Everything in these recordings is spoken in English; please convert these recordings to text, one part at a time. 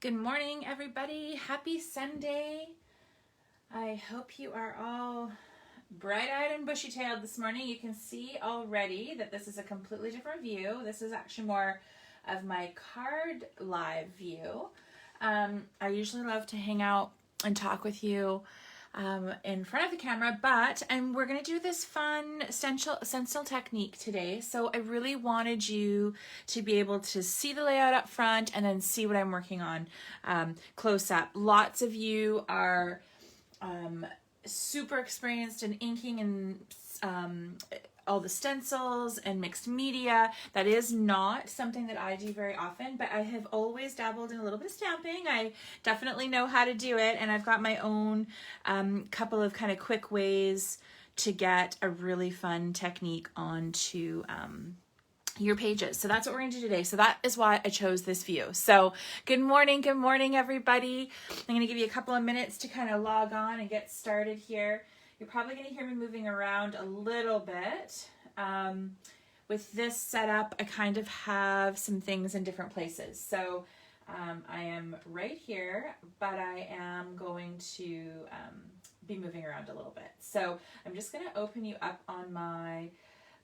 Good morning, everybody. Happy Sunday. I hope you are all bright-eyed and bushy-tailed this morning. You can see already that this is a completely different view. This is actually more of my card live view. I usually love to hang out and talk with you in front of the camera, but we're going to do this fun stencil technique today. So I really wanted you to be able to see the layout up front and then see what I'm working on close up. Lots of you are super experienced in inking and all the stencils and mixed media. That is not something that I do very often, but I have always dabbled in a little bit of stamping. I definitely know how to do it, and I've got my own couple of kind of quick ways to get a really fun technique onto your pages. So that's what we're going to do today. So that is why I chose this view. So good morning, everybody. I'm going to give you a couple of minutes to kind of log on and get started here. You're probably going to hear me moving around a little bit. With this setup, I kind of have some things in different places. So I am right here, but I am going to be moving around a little bit. So I'm just going to open you up on my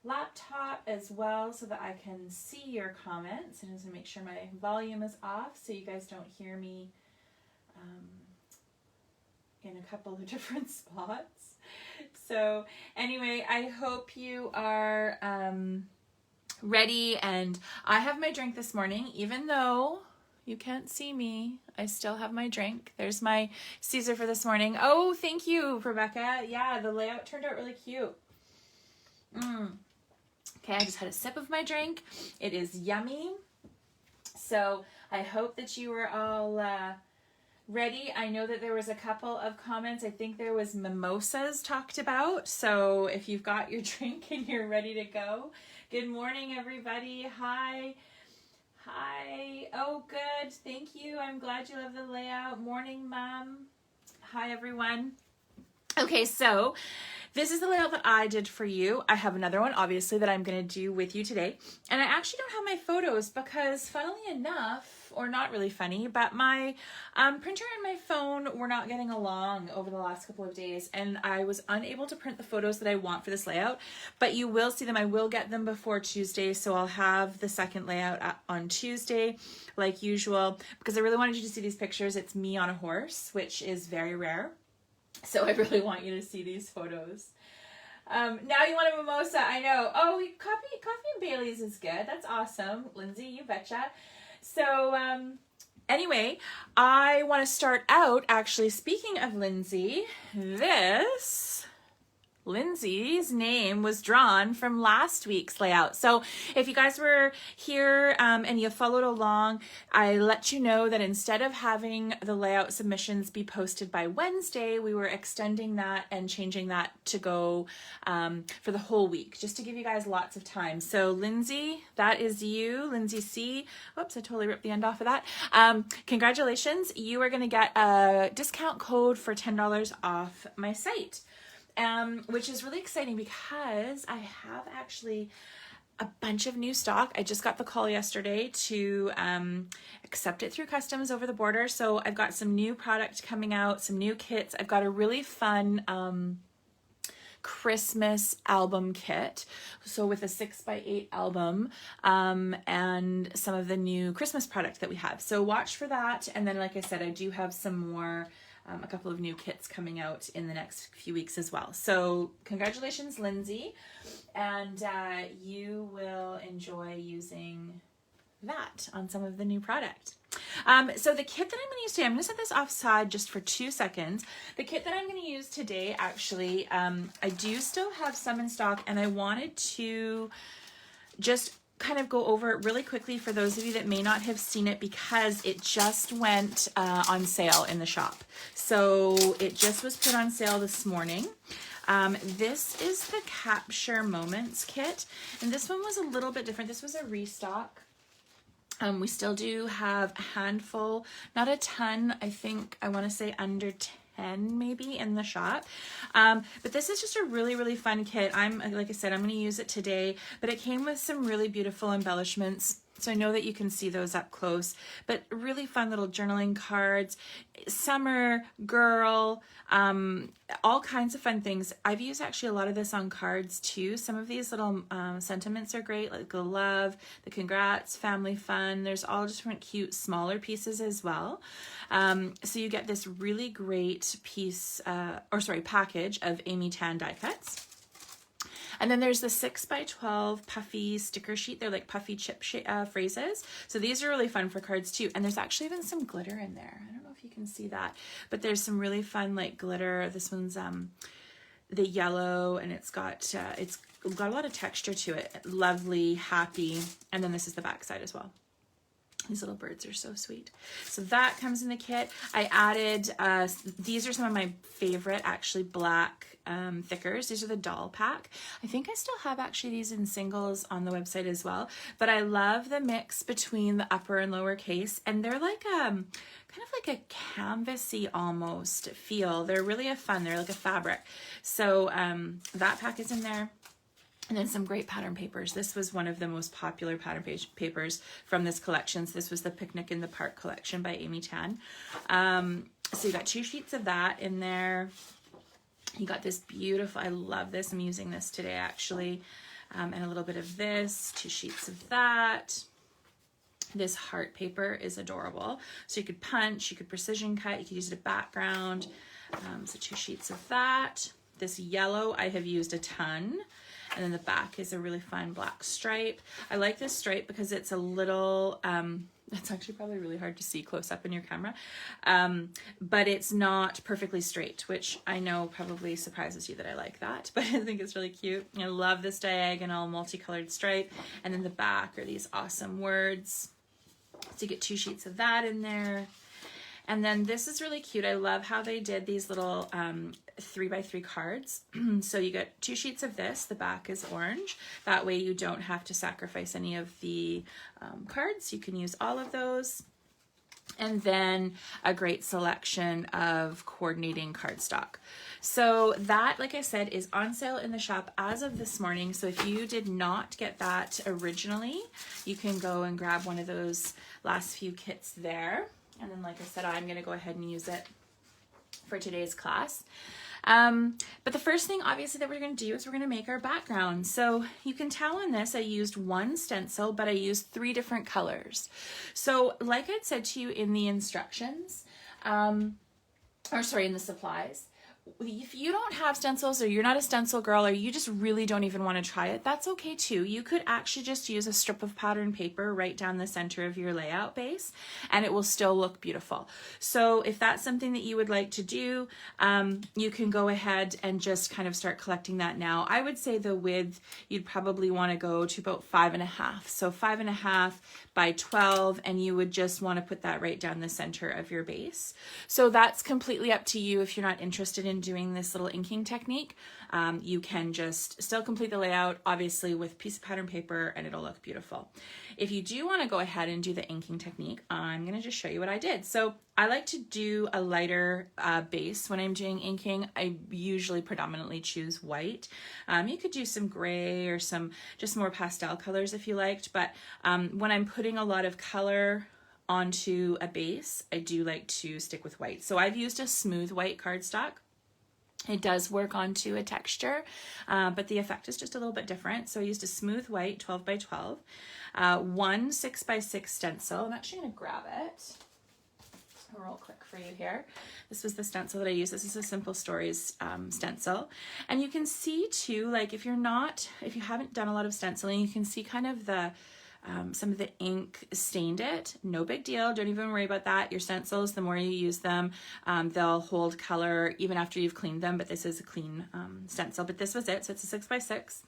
laptop as well so that I can see your comments, and just make sure my volume is off so you guys don't hear me in a couple of different spots. So anyway, I hope you are ready, and I have my drink this morning. Even though you can't see me, I still have my drink. There's my Caesar for this morning. Oh, thank you, Rebecca. Yeah, the layout turned out really cute. Okay, I just had a sip of my drink. It is yummy. So I hope that you were all ready. I know that there was a couple of comments. I think there was mimosas talked about. So if you've got your drink and you're ready to go. Good morning, everybody. Hi. Hi. Oh, good. Thank you. I'm glad you love the layout. Morning, Mom. Hi, everyone. Okay, so this is the layout that I did for you. I have another one, obviously, that I'm going to do with you today. And I actually don't have my photos because, funnily enough, or not really funny, but my printer and my phone were not getting along over the last couple of days, and I was unable to print the photos that I want for this layout, but you will see them. I will get them before Tuesday, so I'll have the second layout on Tuesday, like usual, because I really wanted you to see these pictures. It's me on a horse, which is very rare. So I really want you to see these photos. Now you want a mimosa, I know. Oh, coffee and Bailey's is good. That's awesome. Lindsay, you betcha. So anyway, I want to start out, actually, speaking of Lindsay, Lindsay's name was drawn from last week's layout. So if you guys were here and you followed along, I let you know that instead of having the layout submissions be posted by Wednesday, we were extending that and changing that to go for the whole week, just to give you guys lots of time. So Lindsay, that is you, Lindsay C. Whoops, I totally ripped the end off of that. Congratulations, you are going to get a discount code for $10 off my site. Which is really exciting because I have actually a bunch of new stock. I just got the call yesterday to accept it through customs over the border. So I've got some new product coming out, some new kits. I've got a really fun Christmas album kit. So with a 6x8 album and some of the new Christmas product that we have. So watch for that. And then, like I said, I do have some more a couple of new kits coming out in the next few weeks as well. So congratulations, Lindsay, and you will enjoy using that on some of the new product. So the kit that I'm going to use today, I'm going to set this offside just for 2 seconds. The kit that I'm going to use today, actually, I do still have some in stock, and I wanted to just kind of go over it really quickly for those of you that may not have seen it, because it just went on sale in the shop. So it just was put on sale this morning. This is the Capture Moments kit, and this one was a little bit different. This was a restock. We still do have a handful, not a ton, I want to say under 10 maybe in the shop. But this is just a really, really fun kit. Like I said, I'm going to use it today, but it came with some really beautiful embellishments So I know that you can see those up close, but really fun little journaling cards, summer, girl, all kinds of fun things. I've used actually a lot of this on cards too. Some of these little sentiments are great, like the love, the congrats, family fun. There's all different cute smaller pieces as well. So you get this really great package of Amy Tan die cuts. And then there's the 6x12 puffy sticker sheet. They're like puffy chip phrases. So these are really fun for cards too. And there's actually even some glitter in there. I don't know if you can see that, but there's some really fun like glitter. This one's the yellow, and it's got a lot of texture to it. Lovely, happy. And then this is the back side as well. These little birds are so sweet. So that comes in the kit. I added, these are some of my favorite actually black thickers. These are the doll pack. I think I still have actually these in singles on the website as well, but I love the mix between the upper and lower case, and they're like kind of like a canvasy almost feel. They're really fun. They're like a fabric. So that pack is in there. And then some great pattern papers. This was one of the most popular pattern papers from this collection. So this was the Picnic in the Park collection by Amy Tan. So you got 2 sheets of that in there. You got this beautiful, I love this. I'm using this today actually. And a little bit of this, 2 sheets of that. This heart paper is adorable. So you could punch, you could precision cut, you could use it as a background. So 2 sheets of that. This yellow I have used a ton. And then the back is a really fun black stripe. I like this stripe because it's a little, it's actually probably really hard to see close up in your camera, but it's not perfectly straight, which I know probably surprises you that I like that, but I think it's really cute. I love this diagonal multicolored stripe. And then the back are these awesome words. So you get 2 sheets of that in there. And then this is really cute. I love how they did these little 3x3 cards. So you get 2 sheets of this. The back is orange. That way you don't have to sacrifice any of the cards. You can use all of those. And then a great selection of coordinating cardstock. So that, like I said, is on sale in the shop as of this morning. So if you did not get that originally, you can go and grab one of those last few kits there. And then, like I said, I'm going to go ahead and use it for today's class. But the first thing, obviously, that we're going to do is we're going to make our background. So you can tell on this, I used 1 stencil, but I used 3 different colors. So like I'd said to you in the instructions, in the supplies, if you don't have stencils, or you're not a stencil girl, or you just really don't even want to try it, that's okay too. You could actually just use a strip of pattern paper right down the center of your layout base, and it will still look beautiful. So if that's something that you would like to do, you can go ahead and just kind of start collecting that now. I would say the width, you'd probably want to go to about 5.5. So 5.5 by 12, and you would just want to put that right down the center of your base. So that's completely up to you. If you're not interested in doing this little inking technique, you can just still complete the layout, obviously, with a piece of pattern paper, and it'll look beautiful. If you do want to go ahead and do the inking technique, I'm going to just show you what I did. So I like to do a lighter base when I'm doing inking. I usually predominantly choose white. You could do some gray or some just more pastel colors if you liked, but when I'm putting a lot of color onto a base, I do like to stick with white. So I've used a smooth white cardstock. It does work onto a texture, but the effect is just a little bit different. So I used a smooth white 12 by 12, 1 6x6 stencil. I'm actually going to grab it real quick for you here. This was the stencil that I used. This is a Simple Stories stencil. And you can see too, like if you haven't done a lot of stenciling, you can see kind of the some of the ink stained it. No big deal. Don't even worry about that. Your stencils, the more you use them, they'll hold color even after you've cleaned them, but this is a clean stencil. But this was it. So it's a 6x6.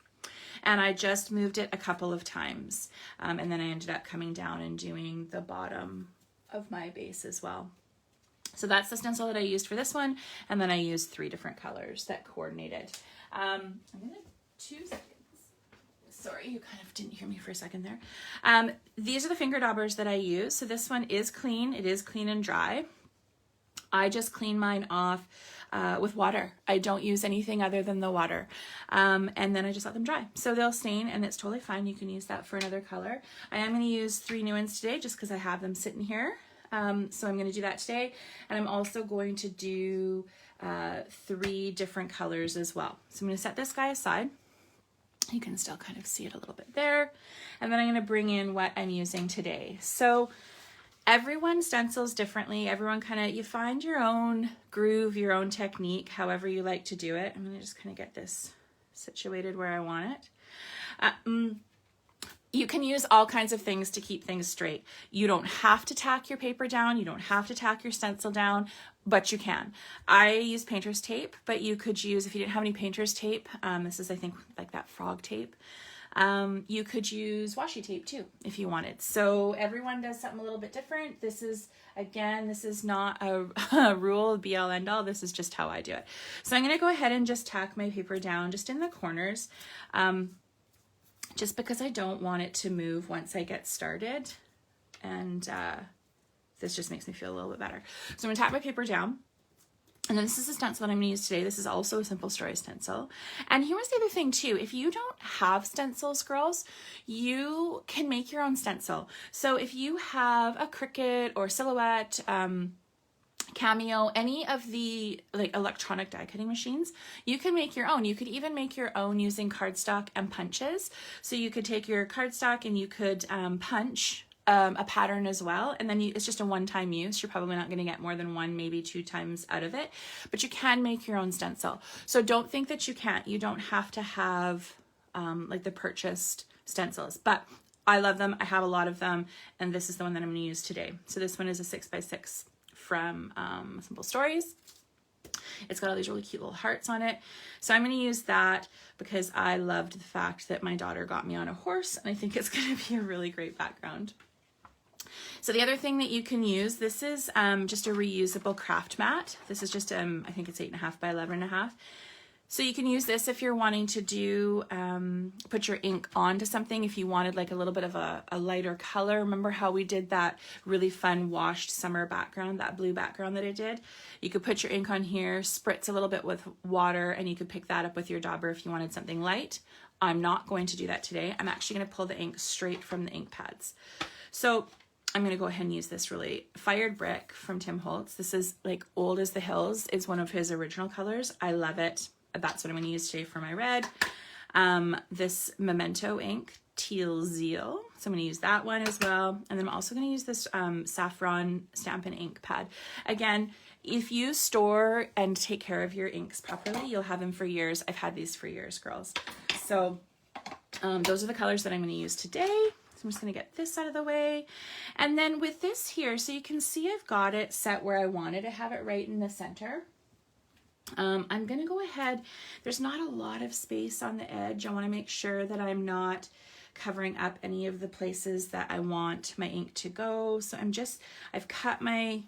And I just moved it a couple of times. And then I ended up coming down and doing the bottom of my base as well. So that's the stencil that I used for this one. And then I used 3 different colors that coordinated. I'm going to 2 seconds. Sorry, you kind of didn't hear me for a second there. These are the finger daubers that I use. So this one is clean. It is clean and dry. I just clean mine off with water. I don't use anything other than the water. And then I just let them dry. So they'll stain and it's totally fine. You can use that for another color. I am going to use 3 new ones today just because I have them sitting here. So I'm going to do that today. And I'm also going to do 3 different colors as well. So I'm going to set this guy aside. You can still kind of see it a little bit there. And then I'm going to bring in what I'm using today. So everyone stencils differently. Everyone kind of, you find your own groove, your own technique, however you like to do it. I'm going to just kind of get this situated where I want it. You can use all kinds of things to keep things straight. You don't have to tack your paper down. You don't have to tack your stencil down, but you can. I use painter's tape, but you could use, if you didn't have any painter's tape, this is, I think, like that frog tape. You could use washi tape too, if you wanted. So everyone does something a little bit different. This is, again, this is not a rule, be all end all. This is just how I do it. So I'm going to go ahead and just tack my paper down just in the corners. Just because I don't want it to move once I get started. And this just makes me feel a little bit better. So I'm gonna tack my paper down. And then this is the stencil that I'm gonna use today. This is also a Simple Story stencil. And here's the other thing too. If you don't have stencils, girls, you can make your own stencil. So if you have a Cricut or Silhouette, Cameo, any of the like electronic die cutting machines, you can make your own. You could even make your own using cardstock and punches. So you could take your cardstock and you could punch a pattern as well. And then it's just a one-time use. You're probably not going to get more than 1, maybe 2 times out of it, but you can make your own stencil. So don't think that you can't. You don't have to have like the purchased stencils, but I love them. I have a lot of them. And this is the one that I'm going to use today. So this one is a 6x6 from Simple Stories. It's got all these really cute little hearts on it. So I'm going to use that because I loved the fact that my daughter got me on a horse, and I think it's going to be a really great background. So the other thing that you can use, this is just a reusable craft mat. This is just, I think it's 8.5 by 11.5. So you can use this if you're wanting to do, put your ink onto something, if you wanted like a little bit of a lighter color. Remember how we did that really fun washed summer background, that blue background that I did? You could put your ink on here, spritz a little bit with water, and you could pick that up with your dauber if you wanted something light. I'm not going to do that today. I'm actually going to pull the ink straight from the ink pads. So I'm going to go ahead and use this really Fired Brick from Tim Holtz. This is like Old as the Hills. It's one of his original colors. I love it. That's what I'm going to use today for my red. This Memento ink, Teal Zeal. So I'm going to use that one as well. And then I'm also going to use this Saffron Stampin' Ink pad. Again, if you store and take care of your inks properly, you'll have them for years. I've had these for years, girls. So those are the colors that I'm going to use today. So I'm just going to get this out of the way. And then with this here, so you can see I've got it set where I wanted to have it right in the center. I'm going to go ahead. There's not a lot of space on the edge. I want to make sure that I'm not covering up any of the places that I want my ink to go. So I've cut my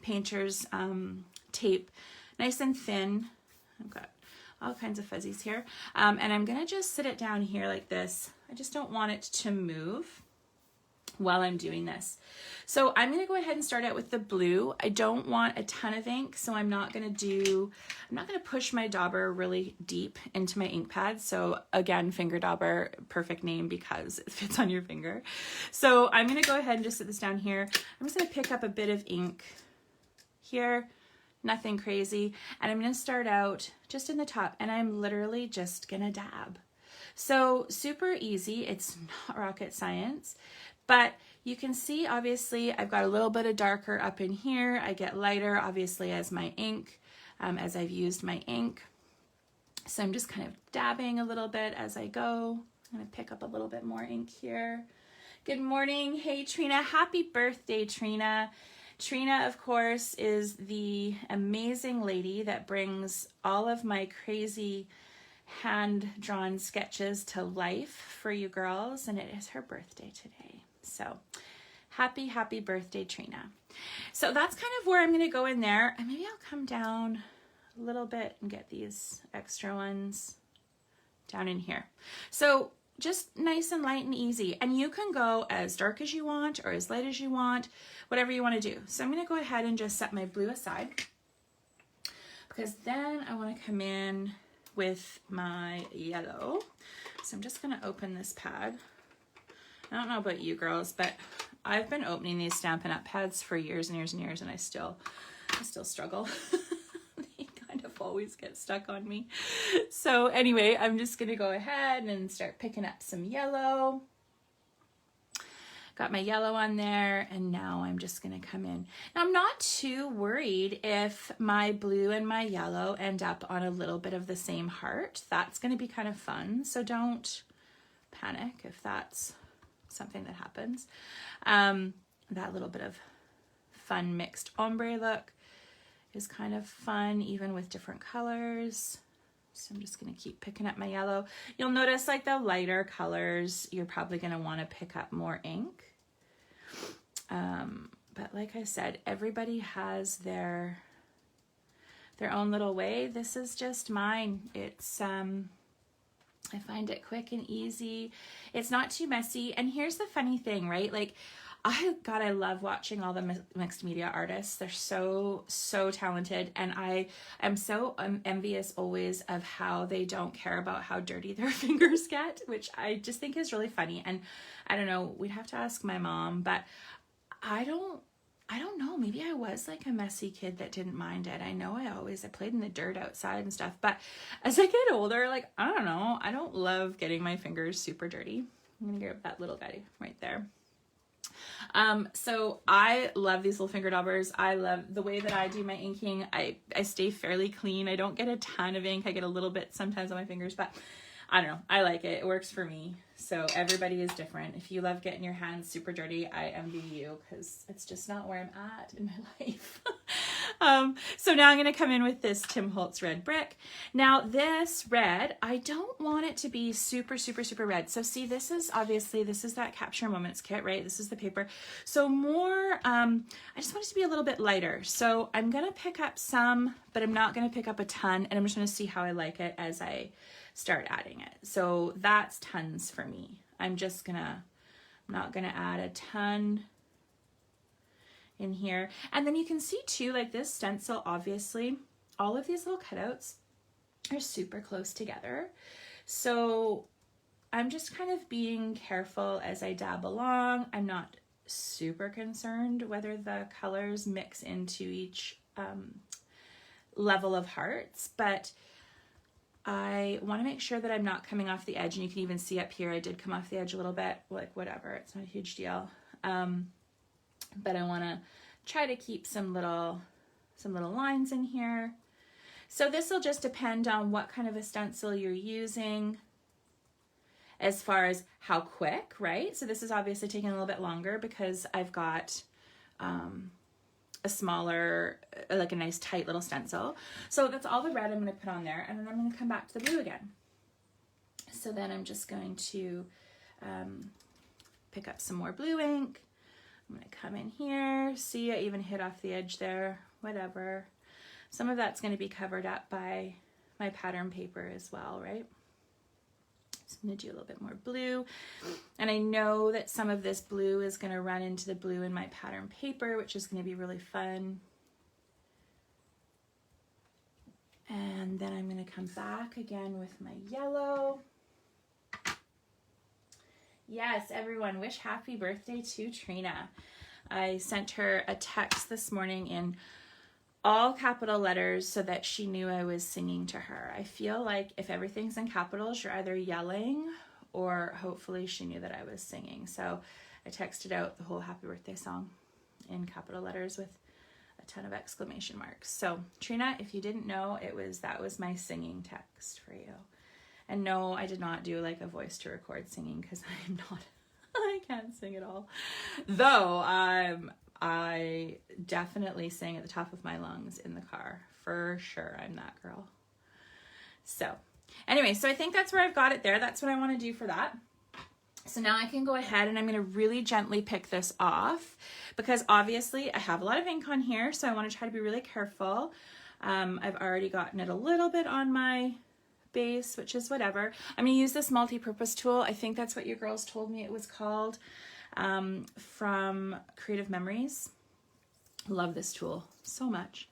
painter's tape nice and thin. I've got all kinds of fuzzies here. And I'm going to just sit it down here like this. I just don't want it to move while I'm doing this. So I'm going to go ahead and start out with the blue. I don't want a ton of ink, so I'm not going to push my dauber really deep into my ink pad. So again, finger dauber, perfect name because it fits on your finger. So I'm going to go ahead and just sit this down here. I'm just going to pick up a bit of ink here, nothing crazy. And I'm going to start out just in the top, and I'm literally just going to dab. So super easy. It's not rocket science. But you can see, obviously, I've got a little bit of darker up in here. I get lighter, obviously, as my ink, as I've used my ink. So I'm just kind of dabbing a little bit as I go. I'm going to pick up a little bit more ink here. Good morning. Hey, Trina. Happy birthday, Trina. Trina, of course, is the amazing lady that brings all of my crazy hand-drawn sketches to life for you girls, and it is her birthday today. So happy, happy birthday, Trina. So that's kind of where I'm going to go in there. And maybe I'll come down a little bit and get these extra ones down in here. So just nice and light and easy. And you can go as dark as you want or as light as you want, whatever you want to do. So I'm going to go ahead and just set my blue aside, because then I want to come in with my yellow. So I'm just going to open this pad. I don't know about you girls, but I've been opening these Stampin' Up! Pads for years and years and years, and I still struggle. They kind of always get stuck on me. So anyway, I'm just going to go ahead and start picking up some yellow. Got my yellow on there, and now I'm just going to come in. Now, I'm not too worried if my blue and my yellow end up on a little bit of the same heart. That's going to be kind of fun, so don't panic if that's something that happens. That little bit of fun mixed ombre look is kind of fun, even with different colors. So I'm just going to keep picking up my yellow. You'll notice like the lighter colors, you're probably going to want to pick up more ink. But like I said, everybody has their own little way. This is just mine. It's, I find it quick and easy. It's not too messy. And here's the funny thing, right? Like, I love watching all the mixed media artists. They're so talented. And I am so envious always of how they don't care about how dirty their fingers get, which I just think is really funny. And I don't know, we'd have to ask my mom, but I don't know. Maybe I was like a messy kid that didn't mind it. I know I played in the dirt outside and stuff, but as I get older, like, I don't know, I don't love getting my fingers super dirty. I'm gonna grab that little guy right there. So I love these little finger daubers. I love the way that I do my inking. I stay fairly clean. I don't get a ton of ink. I get a little bit sometimes on my fingers, but I don't know. I like it. It works for me. So everybody is different. If you love getting your hands super dirty, I envy you, because it's just not where I'm at in my life. So now I'm going to come in with this Tim Holtz red brick. Now this red, I don't want it to be super red. So see, this is that Capture Moments kit, right? This is the paper. So more, I just want it to be a little bit lighter. So I'm going to pick up some, but I'm not going to pick up a ton. And I'm just going to see how I like it as I start adding it. So that's tons for me. I'm not gonna add a ton in here. And then you can see too, like this stencil, obviously, all of these little cutouts are super close together. So I'm just kind of being careful as I dab along. I'm not super concerned whether the colors mix into each level of hearts, but I want to make sure that I'm not coming off the edge, and you can even see up here I did come off the edge a little bit, like whatever, it's not a huge deal. But I want to try to keep some little lines in here. So this will just depend on what kind of a stencil you're using as far as how quick, right? So this is obviously taking a little bit longer because I've got a smaller, like a nice tight little stencil. So that's all the red I'm going to put on there, and then I'm going to come back to the blue again. So then I'm just going to pick up some more blue ink. I'm going to come in here. See, I even hit off the edge there, whatever. Some of that's going to be covered up by my pattern paper as well, right? So I'm going to do a little bit more blue. And I know that some of this blue is going to run into the blue in my pattern paper, which is going to be really fun. And then I'm going to come back again with my yellow. Yes, everyone, wish happy birthday to Trina. I sent her a text this morning in all capital letters so that she knew I was singing to her. I feel like if everything's in capitals, you're either yelling or hopefully she knew that I was singing. So I texted out the whole happy birthday song in capital letters with a ton of exclamation marks. So Trina, if you didn't know, that was my singing text for you. And no, I did not do like a voice to record singing, because I can't sing at all. Though I definitely sing at the top of my lungs in the car. For sure, I'm that girl. So anyway, so I think that's where I've got it there. That's what I want to do for that. So now I can go ahead and I'm going to really gently pick this off, because obviously I have a lot of ink on here, so I want to try to be really careful. I've already gotten it a little bit on my base, which is whatever. I'm going to use this multi-purpose tool. I think that's what your girls told me it was called, from Creative Memories. Love this tool so much.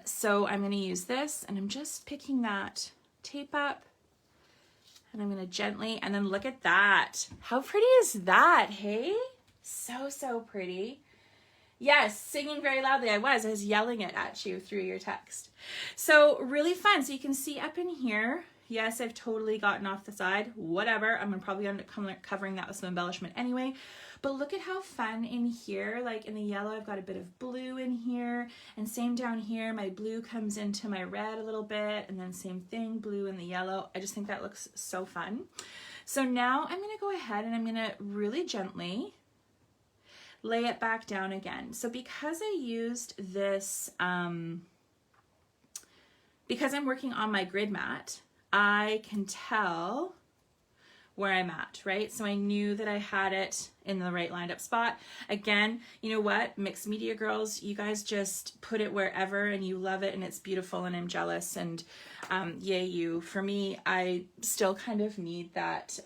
So I'm going to use this, and I'm just picking that tape up, and I'm going to gently, and then look at that. How pretty is that, hey? So, so pretty. Yes, singing very loudly. I was yelling it at you through your text. So really fun. So you can see up in here, yes, I've totally gotten off the side, whatever. I'm probably end up covering that with some embellishment anyway. But look at how fun in here, like in the yellow, I've got a bit of blue in here, and same down here, my blue comes into my red a little bit, and then same thing, blue in the yellow. I just think that looks so fun. So now I'm gonna go ahead and I'm gonna really gently lay it back down again. So because I used this, because I'm working on my grid mat, I can tell where I'm at, right? So I knew that I had it in the right lined up spot. Again, you know what, mixed media girls, you guys just put it wherever and you love it and it's beautiful, and I'm jealous, and yay you. For me, I still kind of need that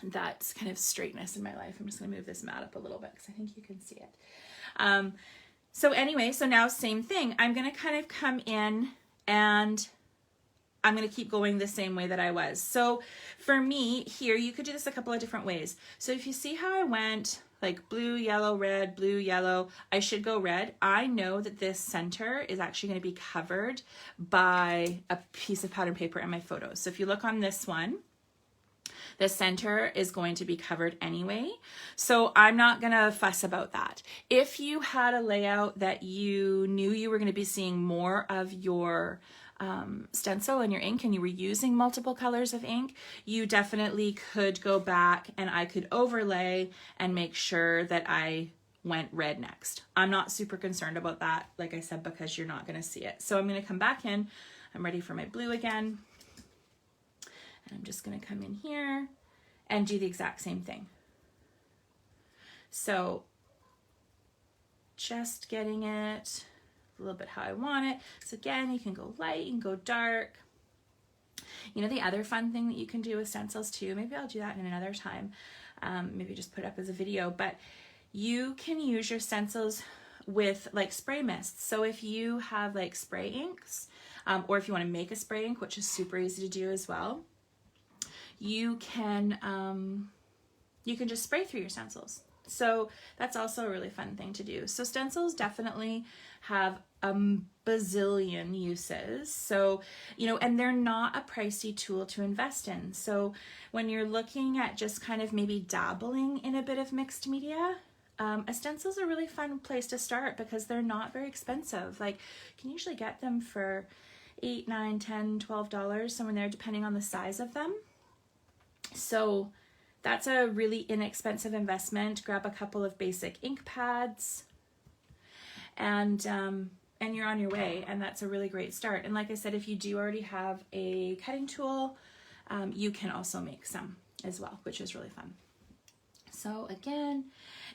that kind of straightness in my life. I'm just gonna move this mat up a little bit because I think you can see it. So anyway, so now same thing. I'm gonna kind of come in and I'm gonna keep going the same way that I was. So for me here, you could do this a couple of different ways. So if you see how I went like blue, yellow, red, blue, yellow, I should go red. I know that this center is actually gonna be covered by a piece of pattern paper in my photos. So if you look on this one, the center is going to be covered anyway, so I'm not gonna fuss about that. If you had a layout that you knew you were gonna be seeing more of your stencil and your ink, and you were using multiple colors of ink, you definitely could go back and I could overlay and make sure that I went red next. I'm not super concerned about that, like I said, because you're not gonna see it. So I'm gonna come back in, I'm ready for my blue again. And I'm just gonna come in here and do the exact same thing. So just getting it a little bit how I want it. So again, you can go light, you can go dark. You know, the other fun thing that you can do with stencils too, maybe I'll do that in another time, maybe just put it up as a video, but you can use your stencils with like spray mists. So if you have like spray inks, or if you wanna make a spray ink, which is super easy to do as well, you can just spray through your stencils. So that's also a really fun thing to do. So stencils definitely have a bazillion uses. So, you know, and they're not a pricey tool to invest in. So when you're looking at just kind of maybe dabbling in a bit of mixed media, a stencil is a really fun place to start because they're not very expensive. Like you can usually get them for $8, $9, $10, $12, somewhere there, depending on the size of them. So that's a really inexpensive investment. Grab a couple of basic ink pads and you're on your way, and that's a really great start. And like I said, if you do already have a cutting tool, you can also make some as well, which is really fun. So again,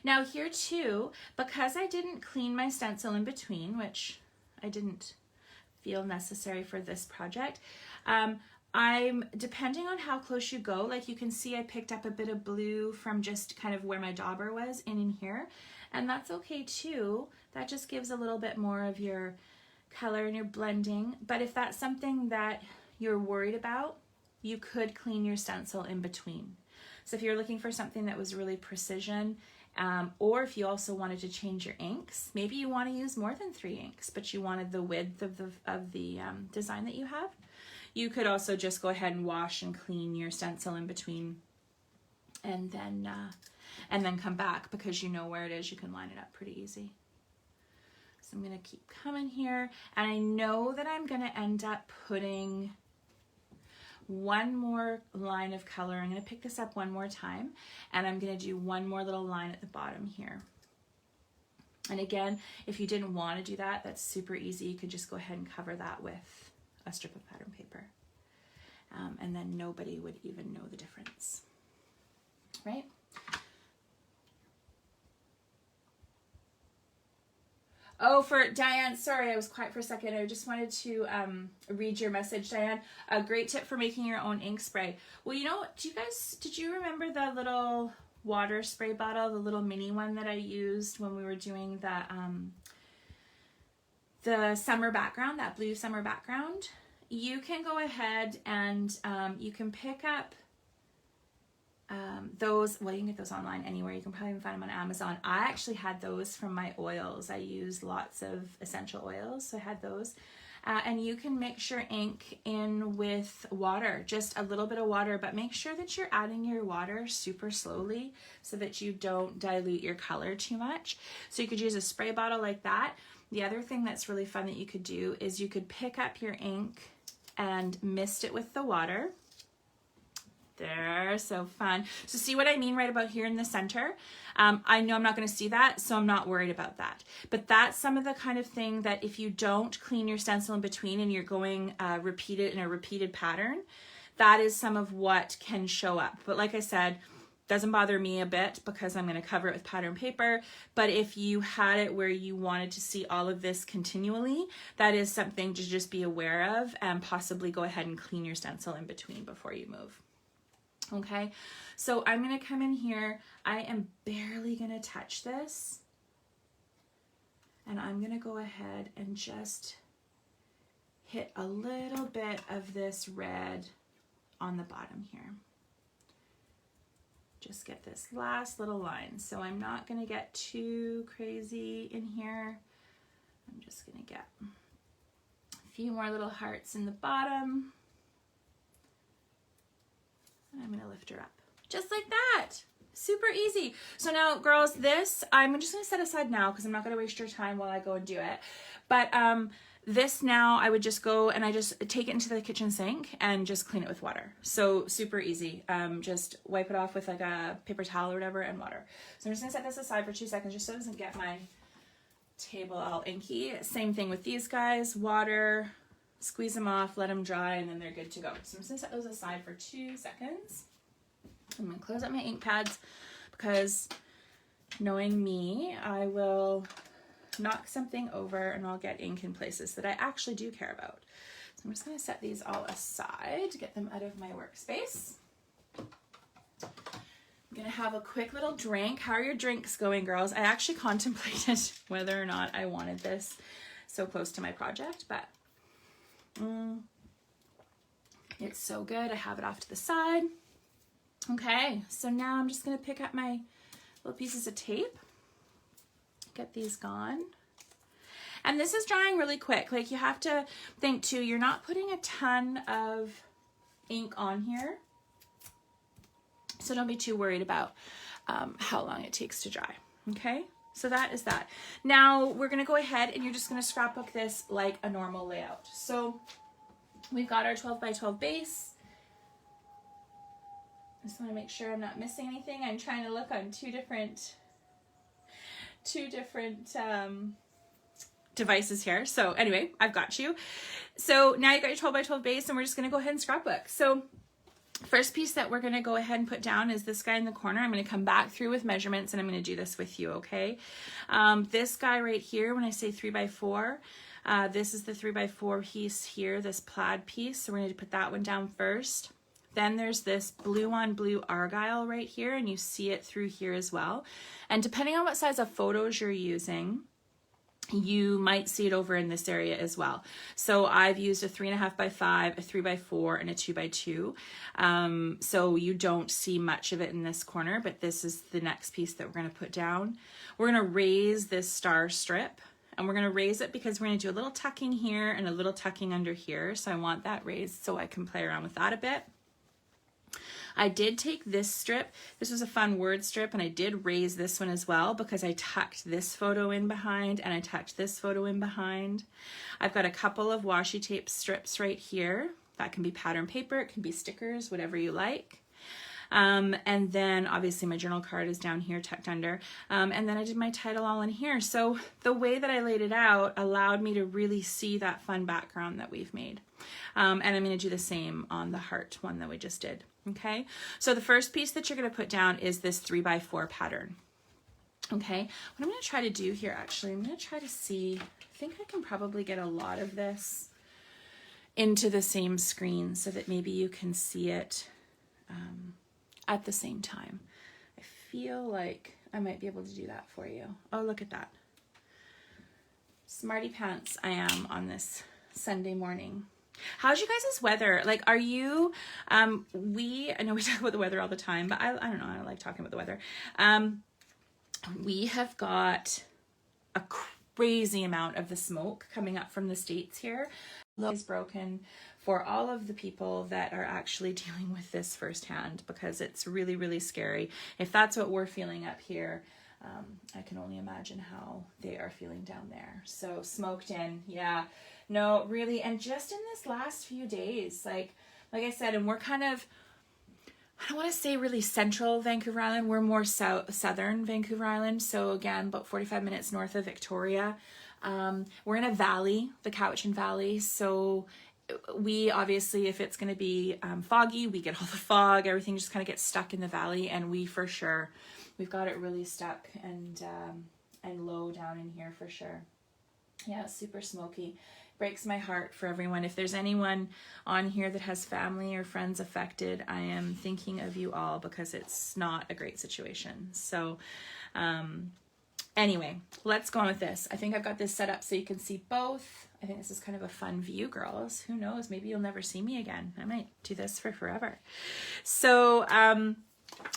now here too, because I didn't clean my stencil in between, which I didn't feel necessary for this project, I'm depending on how close you go, like you can see I picked up a bit of blue from just kind of where my dauber was in here, and that's okay too. That just gives a little bit more of your color and your blending. But if that's something that you're worried about, you could clean your stencil in between. So if you're looking for something that was really precision, or if you also wanted to change your inks, maybe you want to use more than 3 inks, but you wanted the width of the design that you have, you could also just go ahead and wash and clean your stencil in between, and then come back because you know where it is. You can line it up pretty easy. So I'm gonna keep coming here, and I know that I'm gonna end up putting one more line of color. I'm gonna pick this up one more time, and I'm gonna do one more little line at the bottom here. And again, if you didn't want to do that, that's super easy. You could just go ahead and cover that with a strip of pattern paper, and then nobody would even know the difference, right? Oh, for Diane, sorry, I was quiet for a second. I just wanted to read your message, Diane. A great tip for making your own ink spray. Well, you know, did you remember the little water spray bottle, the little mini one that I used when we were doing the summer background, that blue summer background, you can go ahead and you can pick up those. Well, you can get those online anywhere. You can probably even find them on Amazon. I actually had those from my oils. I use lots of essential oils, so I had those. And you can mix your ink in with water, just a little bit of water, but make sure that you're adding your water super slowly so that you don't dilute your color too much. So you could use a spray bottle like that. The other thing that's really fun that you could do is you could pick up your ink and mist it with the water. There, so fun. So see what I mean right about here in the center? I know I'm not going to see that, so I'm not worried about that. But that's some of the kind of thing that if you don't clean your stencil in between and you're going repeated in a repeated pattern, that is some of what can show up. But like I said, doesn't bother me a bit because I'm going to cover it with pattern paper. But if you had it where you wanted to see all of this continually, that is something to just be aware of and possibly go ahead and clean your stencil in between before you move. Okay, so I'm going to come in here. I am barely going to touch this. And I'm going to go ahead and just hit a little bit of this red on the bottom here. Just get this last little line. So I'm not going to get too crazy in here. I'm just going to get a few more little hearts in the bottom. And I'm going to lift her up. Just like that. Super easy. So now, girls, this, I'm just going to set aside now because I'm not going to waste your time while I go and do it. But this now, I would just go and I just take it into the kitchen sink and just clean it with water. So super easy. Just wipe it off with like a paper towel or whatever and water. So I'm just going to set this aside for 2 seconds just so it doesn't get my table all inky. Same thing with these guys. Water. Squeeze them off, let them dry, and then they're good to go. So I'm just going to set those aside for 2 seconds. I'm going to close up my ink pads because knowing me, I will knock something over and I'll get ink in places that I actually do care about. So I'm just going to set these all aside to get them out of my workspace. I'm going to have a quick little drink. How are your drinks going, girls? I actually contemplated whether or not I wanted this so close to my project, but it's so good. I have it off to the side. Okay, so now I'm just going to pick up my little pieces of tape, get these gone. And this is drying really quick. Like you have to think too, you're not putting a ton of ink on here. So don't be too worried about how long it takes to dry. Okay, so that is that. Now we're going to go ahead and you're just going to scrapbook this like a normal layout. So we've got our 12 by 12 base. I just want to make sure I'm not missing anything. I'm trying to look on two different devices here. So anyway, I've got you. So now you got your 12 by 12 base and we're just going to go ahead and scrapbook. So first piece that we're going to go ahead and put down is this guy in the corner. I'm going to come back through with measurements and I'm going to do this with you, okay? This guy right here, when I say 3 by 4, this is the 3 by 4 piece here, this plaid piece. So we're going to put that one down first. Then there's this blue on blue argyle right here, and you see it through here as well. And depending on what size of photos you're using, you might see it over in this area as well. So I've used a 3.5 by 5, a 3 by 4, and a 2 by 2. So you don't see much of it in this corner, but this is the next piece that we're going to put down. We're going to raise this star strip, and we're going to raise it because we're going to do a little tucking here and a little tucking under here. So I want that raised so I can play around with that a bit. I did take this strip. This was a fun word strip, and I did raise this one as well because I tucked this photo in behind and I tucked this photo in behind. I've got a couple of washi tape strips right here. That can be pattern paper, it can be stickers, whatever you like. And then obviously my journal card is down here tucked under. And then I did my title all in here. So the way that I laid it out allowed me to really see that fun background that we've made. And I'm going to do the same on the heart one that we just did. Okay, so the first piece that you're going to put down is this 3 by 4 pattern. Okay, what I'm going to try to do here, actually, I'm going to try to see, I think I can probably get a lot of this into the same screen so that maybe you can see it at the same time. I feel like I might be able to do that for you. Oh, look at that. smarty pants I am on this Sunday morning. How's you guys' weather? Like, are you, I know we talk about the weather all the time, but I don't know, I don't like talking about the weather. We have got a crazy amount of the smoke coming up from the States here. Is broken for all of the people that are actually dealing with this firsthand, because it's really, really scary. If that's what we're feeling up here, I can only imagine how they are feeling down there. So smoked in, yeah, no, really. And just in this last few days, like I said, and we're kind of, I don't want to say really central Vancouver Island. We're more southern Vancouver Island. So again, about 45 minutes north of Victoria. We're in a valley, the Cowichan Valley. So we obviously, if it's going to be foggy, we get all the fog. Everything just kind of gets stuck in the valley, and we've got it really stuck and low down in here for sure. Yeah, it's super smoky. Breaks my heart for everyone. If there's anyone on here that has family or friends affected, I am thinking of you all, because it's not a great situation. So anyway, let's go on with this. I think I've got this set up so you can see both. I think this is kind of a fun view, girls. Who knows? Maybe you'll never see me again. I might do this for forever. So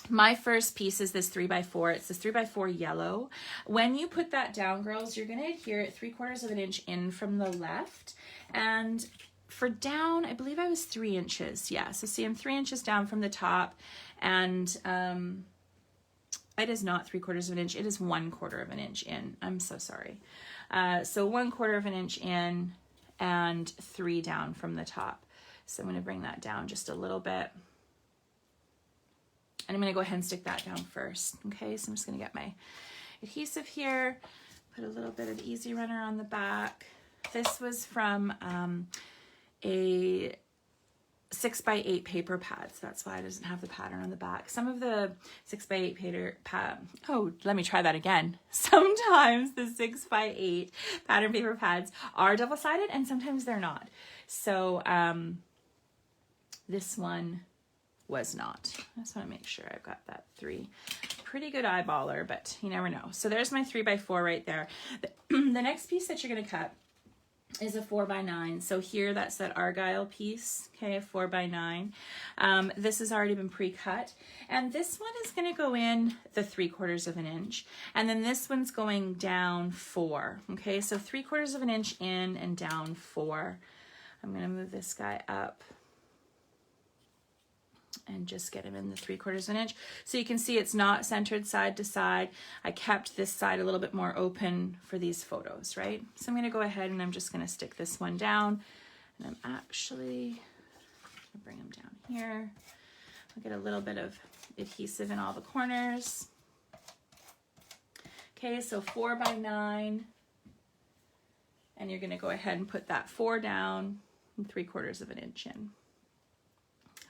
my first piece is this 3x4. It's this 3x4 yellow. When you put that down, girls, you're going to adhere it 3/4 of an inch in from the left. And for down, I believe I was 3 inches. Yeah, so see, I'm 3 inches down from the top, and it is not 3/4 of an inch. It is 1/4 of an inch in. I'm so sorry. So 1/4 of an inch in and 3 down from the top. So I'm going to bring that down just a little bit. And I'm going to go ahead and stick that down first. Okay, so I'm just going to get my adhesive here, put a little bit of Easy Runner on the back. This was from a 6x8 paper pad, so that's why it doesn't have the pattern on the back. Some of the 6x8 Sometimes the 6x8 pattern paper pads are double-sided, and sometimes they're not. So this one was not. I just want to make sure I've got that 3. Pretty good eyeballer, but you never know. So there's my 3x4 right there. The next piece that you're going to cut is a 4x9. So here, that's that argyle piece, okay, a 4x9. This has already been pre-cut, and this one is going to go in the 3/4 of an inch, and then this one's going down 4. Okay, so 3/4 of an inch in and down 4. I'm going to move this guy up and just get him in the 3/4 of an inch. So you can see it's not centered side to side. I kept this side a little bit more open for these photos, right? So I'm going to go ahead and I'm just going to stick this one down, and I'm actually going to bring him down here. I'll get a little bit of adhesive in all the corners. Okay, so 4x9, and you're going to go ahead and put that 4 down and 3/4 of an inch in.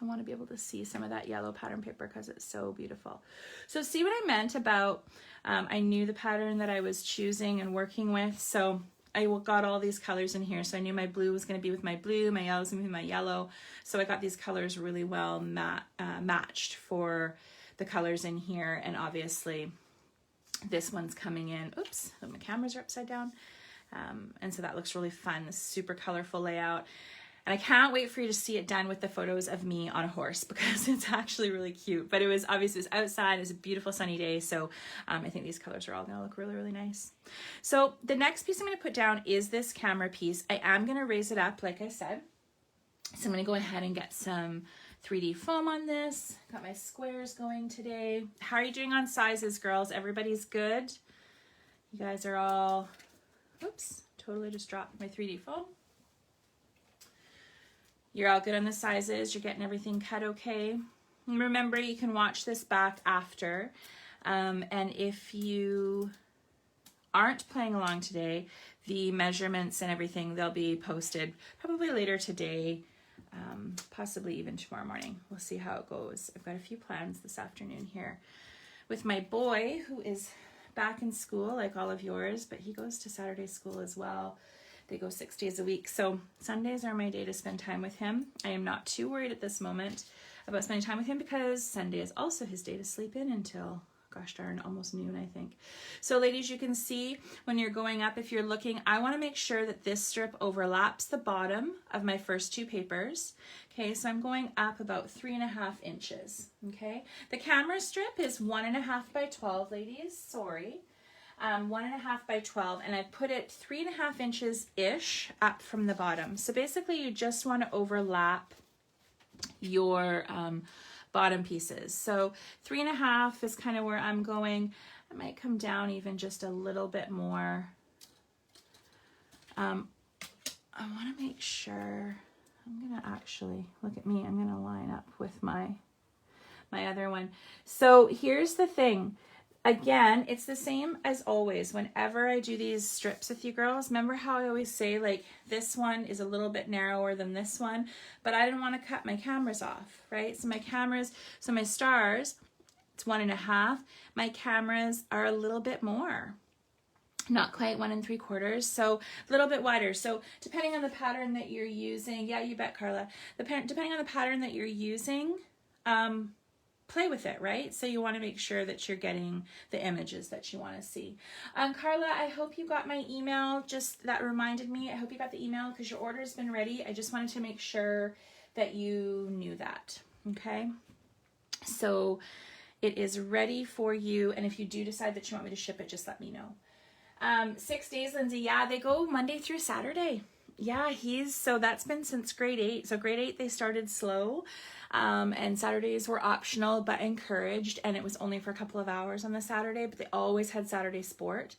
I want to be able to see some of that yellow pattern paper because it's so beautiful. So see what I meant about, I knew the pattern that I was choosing and working with. So I got all these colors in here. So I knew my blue was going to be with my blue, my yellow was going to be my yellow. So I got these colors really well matched for the colors in here. And obviously this one's coming in, oops, my cameras are upside down. And so that looks really fun, this super colorful layout. And I can't wait for you to see it done with the photos of me on a horse, because it's actually really cute. But it was obviously, it was outside, it was a beautiful sunny day. So I think these colors are all gonna look really, really nice. So the next piece I'm gonna put down is this camera piece. I am gonna raise it up, like I said. So I'm gonna go ahead and get some 3D foam on this. Got my squares going today. How are you doing on sizes, girls? Everybody's good? You guys are all, oops, totally just dropped my 3D foam. You're all good on the sizes. You're getting everything cut okay. And remember, you can watch this back after. And if you aren't playing along today, the measurements and everything, they'll be posted probably later today, possibly even tomorrow morning. We'll see how it goes. I've got a few plans this afternoon here with my boy, who is back in school like all of yours, but he goes to Saturday school as well. They go 6 days a week. So Sundays are my day to spend time with him. I am not too worried at this moment about spending time with him, because Sunday is also his day to sleep in until gosh darn, almost noon, I think. So ladies, you can see when you're going up, if you're looking, I want to make sure that this strip overlaps the bottom of my first 2 papers. Okay, so I'm going up about 3.5 inches. Okay, the camera strip is 1.5 by 12, ladies, sorry. 1.5 by 12, and I put it 3.5 inches ish up from the bottom. So basically you just want to overlap your bottom pieces. So 3.5 is kind of where I'm going. I might come down even just a little bit more. I want to make sure, I'm going to actually, look at me, I'm going to line up with my other one. So here's the thing. Again, it's the same as always. Whenever I do these strips with you girls, remember how I always say, like, this one is a little bit narrower than this one, but I didn't want to cut my cameras off, right? So my stars, it's 1.5. My cameras are a little bit more. Not quite 1 3/4, so a little bit wider. So depending on the pattern that you're using, yeah, you bet, Carla. Depending on the pattern that you're using, play with it, right? So you want to make sure that you're getting the images that you want to see. Carla, I hope you got my email. Just that reminded me. I hope you got the email because your order's been ready. I just wanted to make sure that you knew that. Okay. So it is ready for you. And if you do decide that you want me to ship it, just let me know. 6 days, Lindsay. Yeah, they go Monday through Saturday. Yeah, so that's been since grade 8. So grade 8, they started slow. And Saturdays were optional but encouraged, and it was only for a couple of hours on the Saturday, but they always had Saturday sport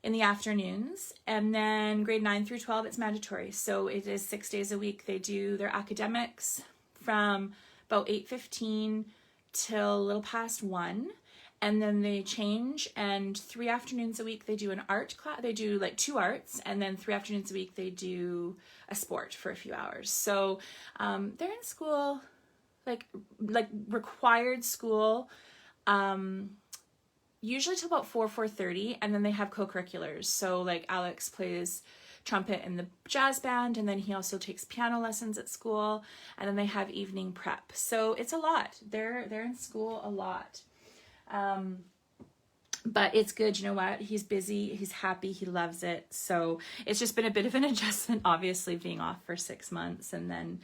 in the afternoons. And then grade 9 through 12, it's mandatory. So it is 6 days a week. They do their academics from about 8:15 till a little past 1. And then they change, and 3 afternoons a week they do an art class. They do like 2 arts, and then 3 afternoons a week they do a sport for a few hours. So they're in school, like required school, usually till about 4:30, and then they have co-curriculars. So like Alex plays trumpet in the jazz band, and then he also takes piano lessons at school, and then they have evening prep. So it's a lot. They're in school a lot. But it's good. You know what? He's busy. He's happy. He loves it. So it's just been a bit of an adjustment, obviously, being off for 6 months and then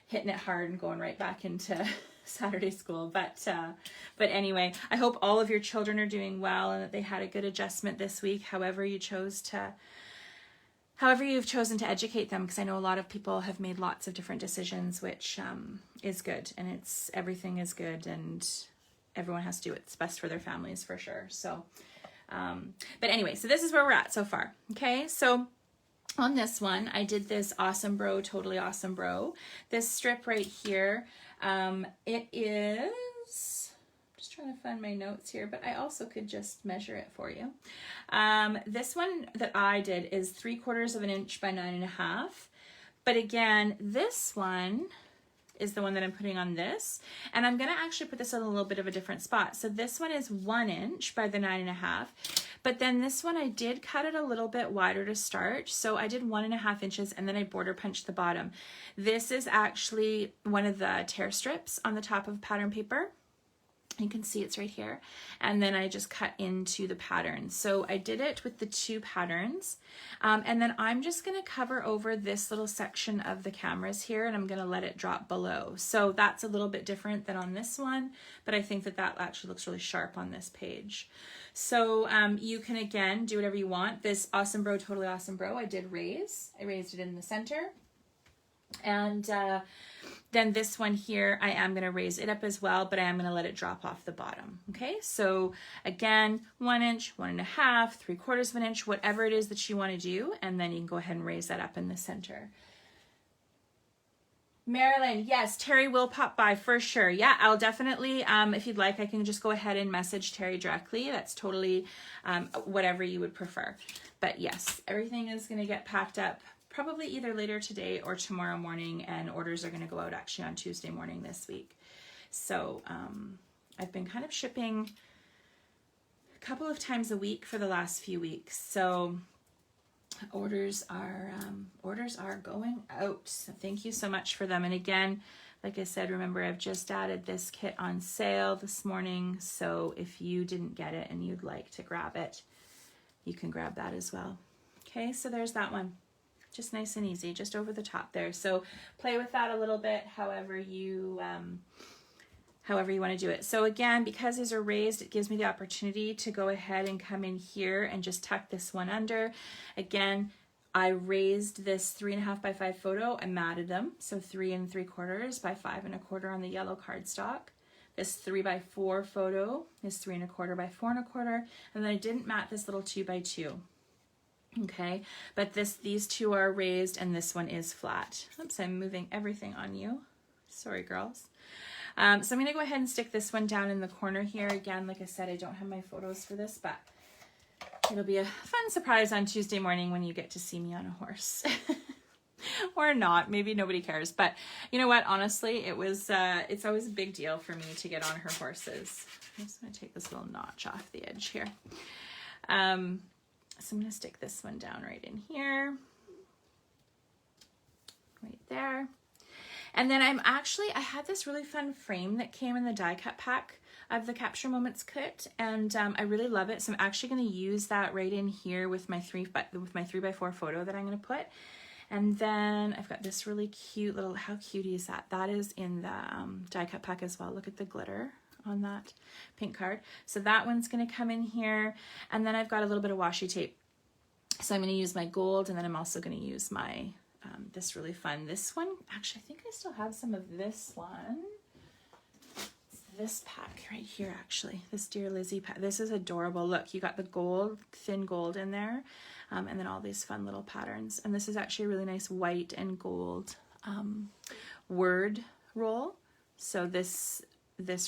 hitting it hard and going right back into Saturday school. But anyway, I hope all of your children are doing well and that they had a good adjustment this week, however you've chosen to educate them, because I know a lot of people have made lots of different decisions, which is good, and everything is good, and everyone has to do what's best for their families for sure. So, but anyway, so this is where we're at so far. Okay. So on this one, I did this Awesome Bro, Totally Awesome Bro. This strip right here, it is, I'm just trying to find my notes here, but I also could just measure it for you. This one that I did is 3/4 inch by 9.5. But again, this one is the one that I'm putting on this, and I'm going to actually put this on a little bit of a different spot. So this one is 1 inch by the 9.5, but then this one I did cut it a little bit wider to start. So I did 1.5 inches, and then I border punched the bottom. This is actually one of the tear strips on the top of pattern paper. You can see it's right here. And then I just cut into the pattern. So I did it with the 2 patterns. And then I'm just going to cover over this little section of the cameras here, and I'm going to let it drop below. So that's a little bit different than on this one, but I think that actually looks really sharp on this page. So you can, again, do whatever you want. This Awesome Bro, Totally Awesome Bro, I did raise. I raised it in the center. And then this one here, I am going to raise it up as well, but I am going to let it drop off the bottom. Okay, so again, 1 inch, 1.5, 3/4 inch, whatever it is that you want to do, and then you can go ahead and raise that up in the center. Marilyn, yes, Terry will pop by for sure. Yeah, I'll definitely, if you'd like, I can just go ahead and message Terry directly. That's totally whatever you would prefer. But yes, everything is going to get packed up probably either later today or tomorrow morning, and orders are going to go out actually on Tuesday morning this week. So I've been kind of shipping a couple of times a week for the last few weeks. So orders are going out. So thank you so much for them. And again, Like I said, remember I've just added this kit on sale this morning, so if you didn't get it and you'd like to grab it, you can grab that as well. Okay, so there's that one. Just nice and easy, just over the top there. So play with that a little bit, however you want to do it. So again, because these are raised, it gives me the opportunity to go ahead and come in here and just tuck this one under. Again, I raised this 3.5 by 5 photo. I matted them, so 3 3/4 by 5 1/4 on the yellow cardstock. This 3 by 4 photo is 3 1/4 by 4 1/4, and then I didn't mat this little 2 by 2. Okay, but these two are raised and this one is flat. Oops, I'm moving everything on you. Sorry, girls. So I'm going to go ahead and stick this one down in the corner here. Again, like I said, I don't have my photos for this, but it'll be a fun surprise on Tuesday morning when you get to see me on a horse. Or not, maybe nobody cares. But you know what, honestly, it's always a big deal for me to get on her horses. I'm just going to take this little notch off the edge here. So I'm going to stick this one down right in here. Right there. And then I had this really fun frame that came in the die cut pack of the Capture Moments kit, and I really love it. So I'm actually going to use that right in here with my 3 by 4 photo that I'm going to put. And then I've got this really cute little, how cute is that? That is in the die cut pack as well. Look at the glitter on that pink card. So that one's going to come in here. And then I've got a little bit of washi tape. So I'm going to use my gold, and then I'm also going to use my this really fun, this one, actually I think I still have some of this one. It's this pack right here, actually, this Dear Lizzie pack. This is adorable. Look, you got the gold, thin gold in there, and then all these fun little patterns. And this is actually a really nice white and gold word roll. So this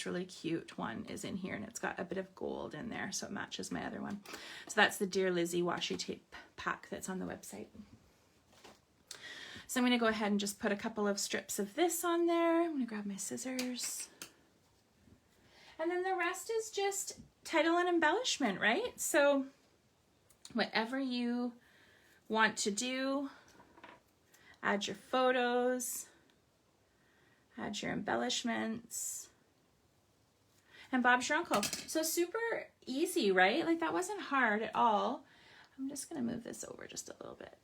really cute one is in here, and it's got a bit of gold in there, so it matches my other one. So that's the Dear Lizzie washi tape pack that's on the website. So I'm going to go ahead and just put a couple of strips of this on there. I'm going to grab my scissors. And then the rest is just title and embellishment, right? So whatever you want to do, add your photos, add your embellishments, and Bob's your uncle. So super easy, right? Like that wasn't hard at all. I'm just going to move this over just a little bit.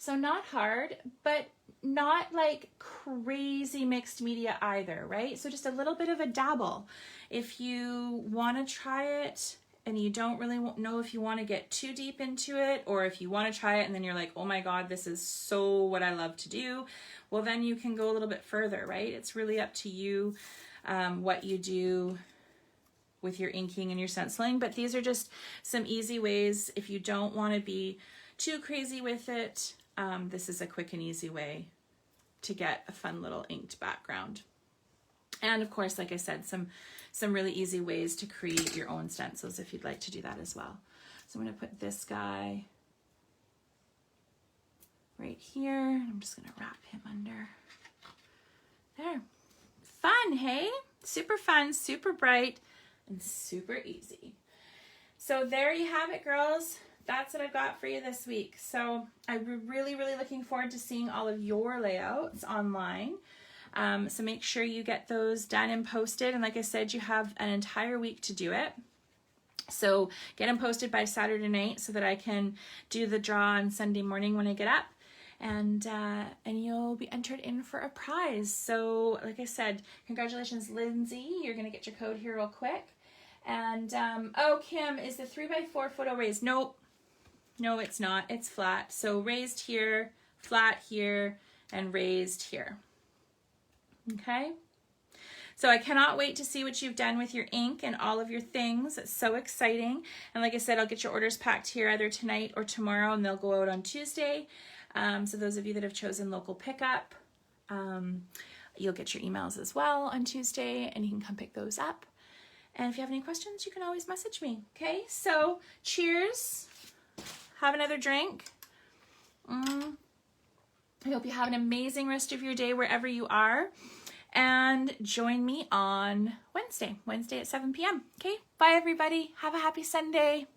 So not hard, but not like crazy mixed media either, right? So just a little bit of a dabble. If you want to try it and you don't really know if you want to get too deep into it, or if you want to try it and then you're like, oh my God, this is so what I love to do, well then you can go a little bit further, right? It's really up to you what you do with your inking and your stenciling, but these are just some easy ways. If you don't want to be too crazy with it, this is a quick and easy way to get a fun little inked background. And of course, like I said, some really easy ways to create your own stencils if you'd like to do that as well. So I'm going to put this guy right here. I'm just going to wrap him under there. Fun, hey? Super fun, super bright, and super easy. So there you have it, girls. That's what I've got for you this week. So I'm really, really looking forward to seeing all of your layouts online. So make sure you get those done and posted. And like I said, you have an entire week to do it. So get them posted by Saturday night so that I can do the draw on Sunday morning when I get up. And you'll be entered in for a prize. So like I said, congratulations, Lindsay. You're going to get your code here real quick. And, oh, Kim, is the 3 by 4 photo raised? Nope. No, it's not. It's flat. So raised here, flat here, and raised here. Okay? So I cannot wait to see what you've done with your ink and all of your things. It's so exciting. And like I said, I'll get your orders packed here either tonight or tomorrow, and they'll go out on Tuesday. So those of you that have chosen local pickup, you'll get your emails as well on Tuesday, and you can come pick those up. And if you have any questions, you can always message me. Okay? So cheers. Have another drink. I hope you have an amazing rest of your day wherever you are. And join me on Wednesday at 7 p.m. Okay? Bye, everybody. Have a happy Sunday.